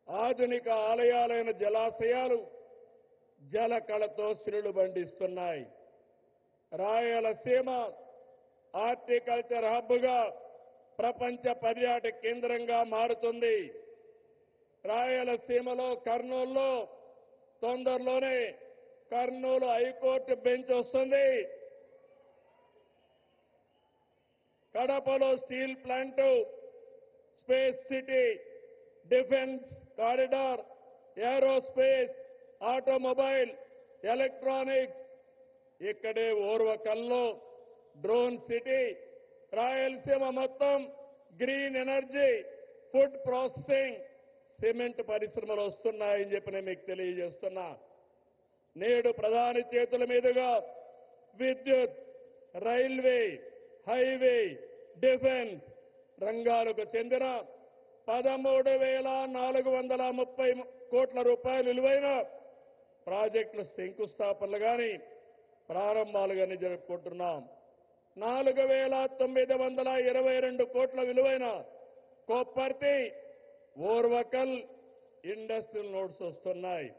ఆధునిక ఆలయాలైన జలాశయాలు జలకళతో సిరులు బండిస్తున్నాయి. రాయలసీమ హార్టికల్చర్ హబ్గా ప్రపంచ పర్యాటక కేంద్రంగా మారుతుంది. రాయలసీమలో కర్నూలులో తొందరలోనే కర్నూలు హైకోర్టు బెంచ్ వస్తుంది. కడపలో steel plant, space city, defence corridor, aerospace, automobile, electronics, ఇక్కడే ఓర్వకల్లో డ్రోన్ సిటీ, రాయలసీమ మొత్తం green energy, food processing, cement పరిశ్రమలు వస్తున్నాయని చెప్పి నేను మీకు తెలియజేస్తున్నా. నేడు ప్రధాని చేతుల మీదుగా విద్యుత్, రైల్వే, హైవే, డిఫెన్స్ రంగాలకు చెందిన 13,430 కోట్ల రూపాయలు విలువైన ప్రాజెక్టుల శంకుస్థాపనలు కానీ ప్రారంభాలు కానీ జరుపుకుంటున్నాం. 4,922 కోట్ల విలువైన కొప్పర్తి, ఓర్వకల్ ఇండస్ట్రియల్ నోడ్స్ వస్తున్నాయి.